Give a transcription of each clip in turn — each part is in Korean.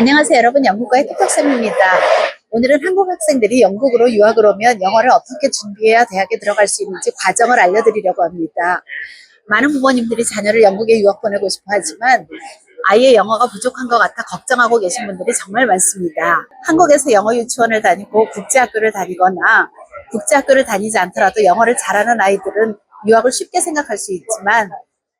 안녕하세요 여러분, 영국어의 톡톡쌤입니다. 오늘은 한국 학생들이 영국으로 유학을 오면 영어를 어떻게 준비해야 대학에 들어갈 수 있는지 과정을 알려드리려고 합니다. 많은 부모님들이 자녀를 영국에 유학 보내고 싶어 하지만 아이의 영어가 부족한 것 같아 걱정하고 계신 분들이 정말 많습니다. 한국에서 영어 유치원을 다니고 국제학교를 다니거나 국제학교를 다니지 않더라도 영어를 잘하는 아이들은 유학을 쉽게 생각할 수 있지만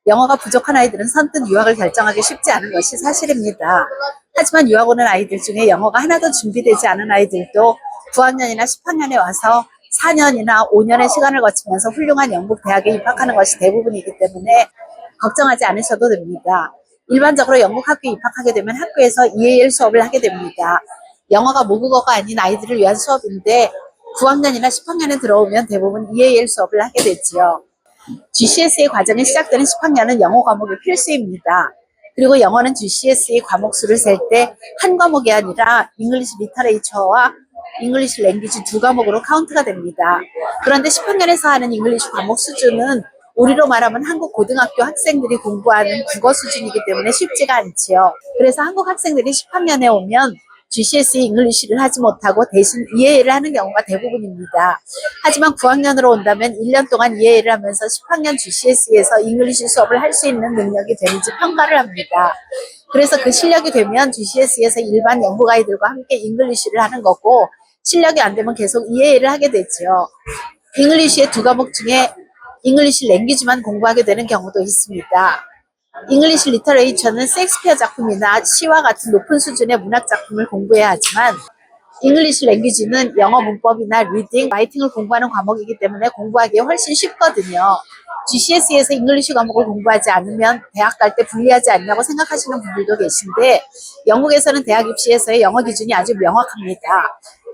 영어가 부족한 아이들은 선뜻 유학을 결정하기 쉽지 않은 것이 사실입니다. 하지만 유학 오는 아이들 중에 영어가 하나도 준비되지 않은 아이들도 9학년이나 10학년에 와서 4년이나 5년의 시간을 거치면서 훌륭한 영국 대학에 입학하는 것이 대부분이기 때문에 걱정하지 않으셔도 됩니다. 일반적으로 영국 학교에 입학하게 되면 학교에서 EAL 수업을 하게 됩니다. 영어가 모국어가 아닌 아이들을 위한 수업인데 9학년이나 10학년에 들어오면 대부분 EAL 수업을 하게 되지요. GCSE 과정이 시작되는 10학년은 영어 과목이 필수입니다. 그리고 영어는 GCSE 과목 수를 셀 때 한 과목이 아니라 잉글리시 리터레이처와 잉글리시 랭귀지 두 과목으로 카운트가 됩니다. 그런데 10학년에서 하는 잉글리시 과목 수준은 우리로 말하면 한국 고등학교 학생들이 공부하는 국어 수준이기 때문에 쉽지가 않지요. 그래서 한국 학생들이 10학년에 오면 GCSE 잉글리시를 하지 못하고 대신 EAL을 하는 경우가 대부분입니다. 하지만 9학년으로 온다면 1년 동안 EAL을 하면서 10학년 GCSE에서 잉글리시 수업을 할 수 있는 능력이 되는지 평가를 합니다. 그래서 그 실력이 되면 GCSE에서 일반 영국 아이들과 함께 잉글리시를 하는 거고, 실력이 안 되면 계속 EAL을 하게 되죠. 잉글리시의 두 과목 중에 잉글리시 랭귀지만 공부하게 되는 경우도 있습니다. 잉글리시 리터레이처는 셰익스피어 작품이나 시와 같은 높은 수준의 문학 작품을 공부해야 하지만 잉글리시 랭귀지는 영어 문법이나 리딩, 라이팅을 공부하는 과목이기 때문에 공부하기 훨씬 쉽거든요. GCSE에서 잉글리시 과목을 공부하지 않으면 대학 갈 때 불리하지 않냐고 생각하시는 분들도 계신데, 영국에서는 대학 입시에서의 영어 기준이 아주 명확합니다.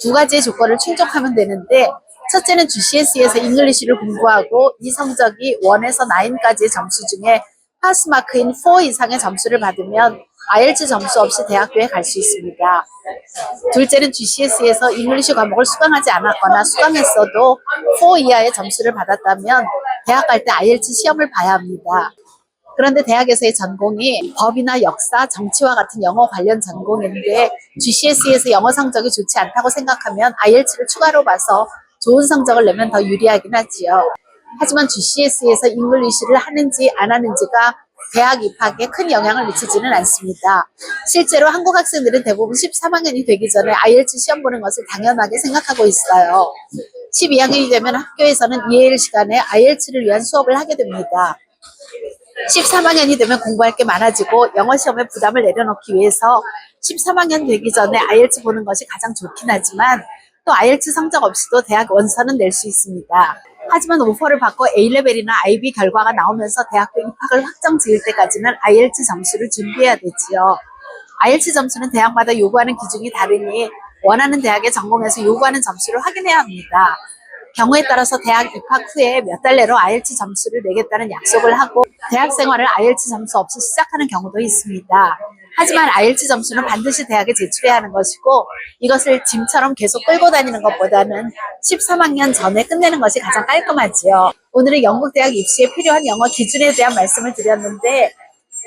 두 가지의 조건을 충족하면 되는데, 첫째는 GCSE에서 잉글리시를 공부하고 이 성적이 1에서 9까지의 점수 중에 파스마크인 4 이상의 점수를 받으면 IELTS 점수 없이 대학교에 갈 수 있습니다. 둘째는 GCSE에서 잉글리시 과목을 수강하지 않았거나 수강했어도 4 이하의 점수를 받았다면 대학 갈 때 IELTS 시험을 봐야 합니다. 그런데 대학에서의 전공이 법이나 역사, 정치와 같은 영어 관련 전공인데 GCSE에서 영어 성적이 좋지 않다고 생각하면 IELTS를 추가로 봐서 좋은 성적을 내면 더 유리하긴 하지요. 하지만 GCSE에서 잉글리시를 하는지 안 하는지가 대학 입학에 큰 영향을 미치지는 않습니다. 실제로 한국 학생들은 대부분 13학년이 되기 전에 IELTS 시험 보는 것을 당연하게 생각하고 있어요. 12학년이 되면 학교에서는 EAL 시간에 IELTS를 위한 수업을 하게 됩니다. 13학년이 되면 공부할 게 많아지고 영어 시험에 부담을 내려놓기 위해서 13학년 되기 전에 IELTS 보는 것이 가장 좋긴 하지만 또 IELTS 성적 없이도 대학 원서는 낼 수 있습니다. 하지만 오퍼를 받고 A레벨이나 IB 결과가 나오면서 대학교 입학을 확정 지을 때까지는 IELTS 점수를 준비해야 되지요. IELTS 점수는 대학마다 요구하는 기준이 다르니 원하는 대학의 전공에서 요구하는 점수를 확인해야 합니다. 경우에 따라서 대학 입학 후에 몇 달 내로 IELTS 점수를 내겠다는 약속을 하고 대학 생활을 IELTS 점수 없이 시작하는 경우도 있습니다. 하지만 IELTS 점수는 반드시 대학에 제출해야 하는 것이고, 이것을 짐처럼 계속 끌고 다니는 것보다는 13학년 전에 끝내는 것이 가장 깔끔하지요. 오늘은 영국 대학 입시에 필요한 영어 기준에 대한 말씀을 드렸는데,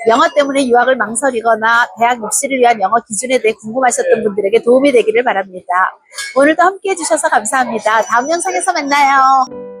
영어 때문에 유학을 망설이거나 대학 입시를 위한 영어 기준에 대해 궁금하셨던 분들에게 도움이 되기를 바랍니다. 오늘도 함께 해주셔서 감사합니다. 다음 영상에서 만나요.